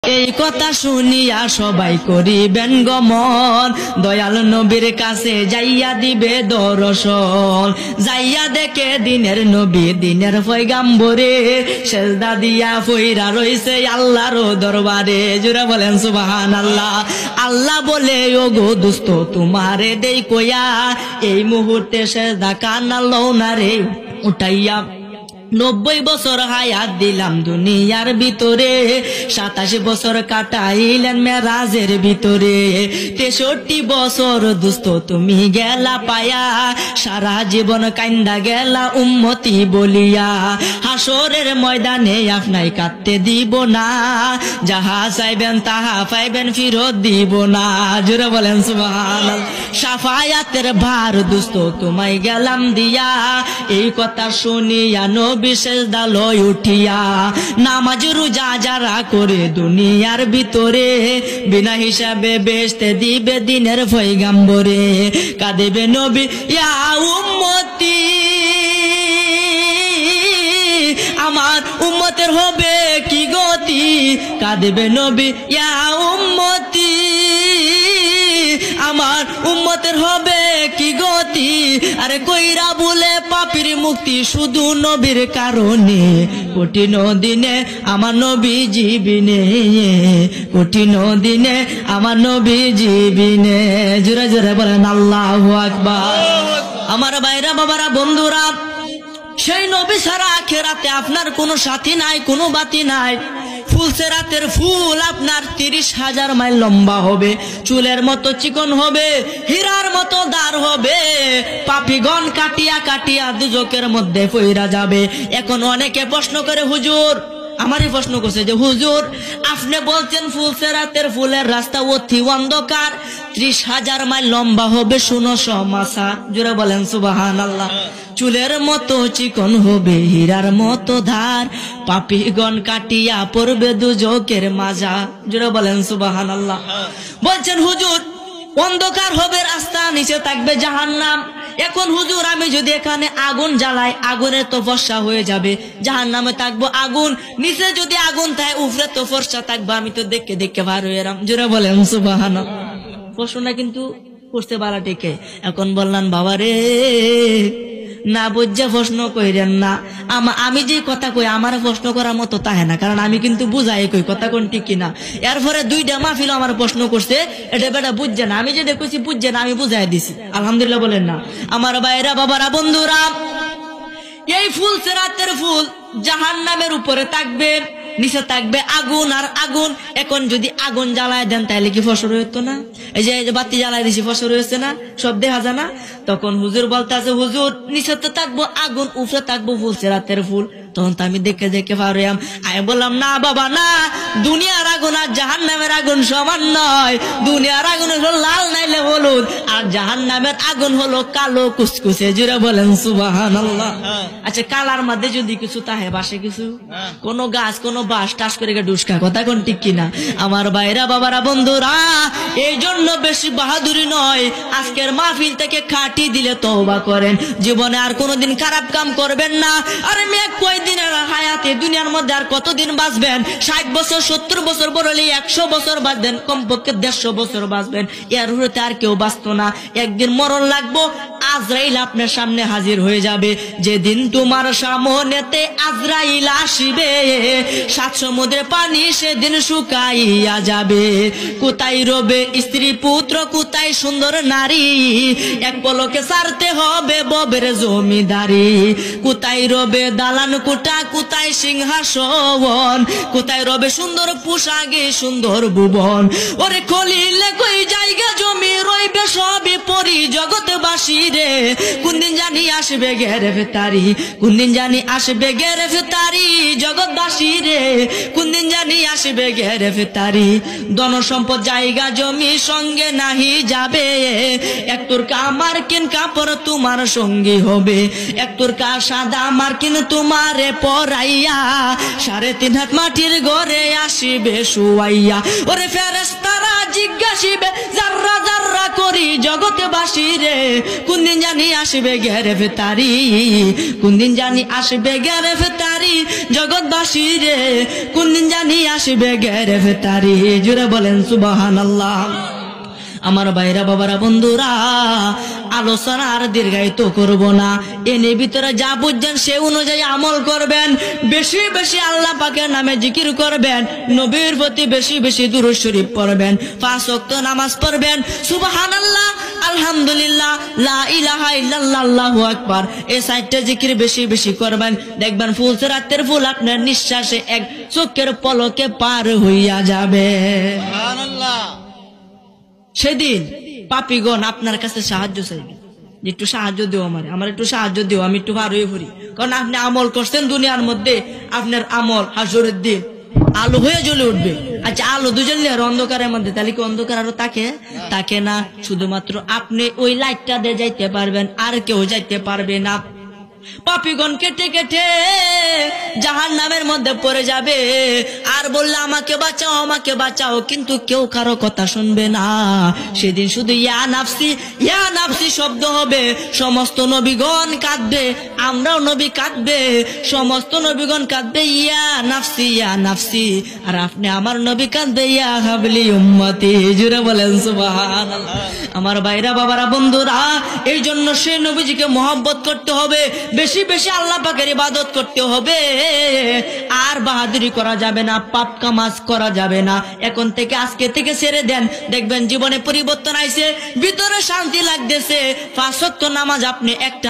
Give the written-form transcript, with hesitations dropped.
এই কথা শুনিয়া সবাই করিবেন গমন, দয়াল নবীর কাছে যাইয়া দিবে দর্শন। যাইয়া দেখে দিনের নবী দিনের পয়গাম্বরে, সেজদা দিয়া ফইরা রইছে আল্লাহর দরবারে। জোরে বলেন সুবহানাল্লাহ। আল্লাহ বলে ওগো দোস্ত তোমারে দেই কইয়া, এই মুহূর্তে সেজদা কান্না লওনারে উঠাইয়া 90 বছর হায়াত দিলাম দুনিয়ার ভিতরে, 27 বছর কাটাইলেন মেরাজের ভিতরে। 63 বছর দোস্ত তুমি গেলা পায়া, সারা জীবন কান্দা গেলা উম্মতি বলিয়া। হাসরের ময়দানে আপনাই কাটতে দিব না, যাহা চাইবেন তাহা পাইবেন ফিরত দিব না। জোরে বলেন সুবহানাল্লাহ। শাফায়াতের ভার দোস্ত তোমায় গেলাম দিয়া, এই কথা শুনিয়া বিশেষ দালয় উঠিয়া। নামাজ রোজা যারা করে দুনিয়ার ভিতরে, বিনা হিসাবে বেচতে দিবে দিনের পয়গাম্বরে। কাঁদিবে নবী ইয়া উম্মতি, আমার উম্মতের হবে কি গতি। কাঁদিবে নবী ইয়া উম্মতি, আমার উম্মতের হবে কি গতি। আরে কইরা বলে পাপীর মুক্তি শুধু নবীর কারণে, কঠিন দিনে আমার নবী জীবিনে, কঠিন দিনে আমার নবী জীবিনে। জোরে জোরে বলেন আল্লাহু আকবার। আমার ভাইরা বাবারা বন্ধুরা, সেই নবী ছাড়া আখিরাতে আপনার কোনো সাথী নাই, কোনো বাতি নাই। ফুলসেরাতের ফুল আপনার 30,000 মাইল লম্বা হবে, চুলের মতো চিকন হবে, হীরার মতো দার হবে। পাপীগণ কাটিয়া কাটিয়া দুজকের মধ্যে পইরা যাবে। এখন অনেকে প্রশ্ন করে হুজুর, আমারই প্রশ্ন করছে যে হুজুর আপনি বলছেন ফুলসেরাতের ফুলের রাস্তা অতি অন্ধকার, 30,000 মাইল লম্বা হবে 1600 মাসা। জোরে বলেন সুবহানাল্লাহ। চুলের মতো চিকন হবে, হীরার মতো ধার, পাপীগণ কাটিয়া পড়বে দুজকের মাজা। জোরে বলেন সুবহানাল্লাহ। বলছেন হুজুর অন্ধকার হবে রাস্তা, নিচে থাকবে জাহান্নাম। এখন হুজুর আমি যদি এখানে আগুন জ্বালাই, আগুনের তো ফর্সা হয়ে যাবে, জাহান্নামে থাকবো আগুন, নিচে যদি আগুন থাকে উপরে তো ফর্সা থাকবো, আমি তো দেখে দেখে বার হয়ে এলাম। জোরে বলেন সুবহানাল্লাহ। প্রশ্নটা কিন্তু করতে পারা টিকে। এখন বললাম বাবা রে, না বুঝা প্রশ্ন কইরেন না। আমি যে কথা কই আমার প্রশ্ন করার মতো তাহে না, কারণ আমি কিন্তু বুঝাই কই কথা কোন ঠিক কিনা। এরপরে 2টা মাহফিল আমার প্রশ্ন করছে, এটা বেটা বুঝছে না। আমি যে দেখছি বুঝছে না, আমি বুঝাই দিছি। আলহামদুলিল্লাহ বলেন না। আমার ভাইরা বাবারা বন্ধুরা, এই ফুল সিরাতের ফুল জাহান্নামের উপরে থাকবে, নিচে থাকবে আগুন আর আগুন। এখন যদি আগুন জ্বালায় দেন তাহলে কি ফসল হইতো না? এই যে বাতি জ্বালায় দিছি ফসল হয়েছে না, সব দেখা যায় না। তখন হুজুর বলতে আছে হুজুর নিচে তো থাকবো আগুন, উপরে থাকবো ফুল সিরাতের ফুল। তখন তো আমি দেখে দেখে পারিয়াম। আমি বললাম না বাবা না, দুনিয়ার আগুন আর জাহান্নামের আগুন সমান নয়। দুনিয়ার আগুন হলো লাল নাইলে হলুদ, আর জাহান্নামের আগুন হলো কালো কুচকুচে। জুড়ে বলেন সুবহানাল্লাহ। আচ্ছা কালার মধ্যে যদি কিছু তাহে বাসে কিছু, কোন গাছ কোন বাস টাস করে ডুসকা, কথা কোন ঠিক কিনা? আমার ভাইরা বাবারা বন্ধুরা, এই জন্য বেশি বাহাদুরি নয়, আজকের মাহফিল থেকে খাটি দিলে তওবা করেন, জীবনে আর কোনোদিন খারাপ কাম করবেন না। আরে মেয়ে কয়দিনের হায়াতে দুনিয়ার মধ্যে আর কতদিন বাঁচবেন? 60 বছর 70 বছর বললে 100 বছর বাঁচবেন, কমপক্ষে 150 বছর বাঁচবেন। এর হতে আর কেউ বাঁচত না। একদিন মরণ লাগবো, আজরাইল আপনার সামনে হাজির হয়ে যাবে। যেদিন তোমার সামনেতে আজরাইল আসিবে, 7 সমুদ্রের পানি সেদিন শুকাইয়া যাবে। কোথায় রবে স্ত্রী পুত্র, কোথায় সুন্দর নারী, এক পলকে ছাড়তে হবে ববের জমিদারি। কোথায় রবে দালান কোঠা, কোথায় সিংহাসন, কোথায় রবে সুন্দর পোশাকে সুন্দর ভুবন। ওরে খলিলে কই জায়গা জমি রইবে সবই পরি জগৎবাসী রে। কোনদিন জানি আসবে গ্রেফতারি, কোনদিন জানি আসবে গ্রেফতারি জগৎবাসী রে, কোনদিন জানি আসবে গ্রেফতারি। ধন সম্পদ জায়গা জমি সঙ্গে নাহি যাবে, এক তোরকা মার্কিন কাপড় তোমার সঙ্গী হবে, এক তোরকা সাদা মার্কিন তোমারে পরাইয়া, 3.5 হাত মাটির ঘরে আসিবে শুয়াইয়া। ওরে ফেরেশতারা জিজ্ঞাসিবে জাররা জাররা করি জগতে বাসি রে, কোন দিন জানি আসবে গ্রেফতারি, কোন দিন জানি আসবে গ্রেফতারি জগৎবাসী রে, কোন দিন জানি আসবে গ্রেফতারি। জুড়ে বলেন সুবহানাল্লাহ। আমার ভাইরা বাবারা বন্ধুরা, আলোচনা আর দীর্ঘায়িত করব না, এনে ভিতরে যা বুঝছেন সে অনুযায়ী আমল করবেন, বেশি বেশি আল্লাহ পাকের নামে জিকির করবেন, নবীর প্রতি বেশি বেশি দুরূদ শরীফ পড়বেন, 5 ওয়াক্ত নামাজ পড়বেন, সুবহানাল্লাহ, আলহামদুলিল্লাহ, লা ইলাহা ইল্লাল্লাহ, আল্লাহু আকবার, এই 4টা জিকির বেশি বেশি করবেন। দেখবেন ফুলসেরাতের ফুল আপনার নিঃশ্বাসে এক চোখের পলকে পার হইয়া যাবে। সুবহানাল্লাহ। সেদিন পাপীগণ আপনার কাছে সাহায্য চাইবে, যে একটু সাহায্য দিও, আমার একটু সাহায্য দিও, আমি একটু পার হয়ে পড়ি। কারণ আপনি আমল করছেন দুনিয়ার মধ্যে, আপনার আমল হাসরের দিন আলো হয়ে জ্বলে উঠবে। আচ্ছা, আলো দুজলে আর অন্ধকারের মধ্যে, তাহলে কি অন্ধকার আরো তাকে না? শুধুমাত্র আপনি ওই লাইটটা দিয়ে যাইতে পারবেন, আর কেউ যাইতে পারবে না। পাপীগণ কেটে কেটে জাহান্নামের মধ্যে পড়ে যাবে, আর বললে আমাকে বাঁচাও, আমাকে বাঁচাও, কিন্তু কেউ কারো কথা শুনবে না। সেদিন শুধু ইয়া নাফসি শব্দ হবে, সমস্ত নবীগণ কাঁদবে, আমরাও নবী কাঁদবে, সমস্ত নবীগণ কাঁদবে ইয়া নাফসি, আর আপনি আমার নবী কাঁদবে ইয়া হাবলি উম্মতি। জুড়ে বলেন সুবহানাল্লাহ। আমার ভাইরা বাবারা বন্ধুরা, এই জন্য সেই নবীজিকে মহব্বত করতে হবে, বেশি বেশি আল্লাহ পাকের ইবাদত করতে হবে, আর বাহাদুরি করা যাবে না, পাপ কামাজ করা যাবে না। এখন থেকে আজকে থেকে ছেড়ে দেন, দেখবেন জীবনে পরিবর্তন আইছে, ভিতরে শান্তি লাগতেছে। 5 ওয়াক্ত নামাজ আপনি একটা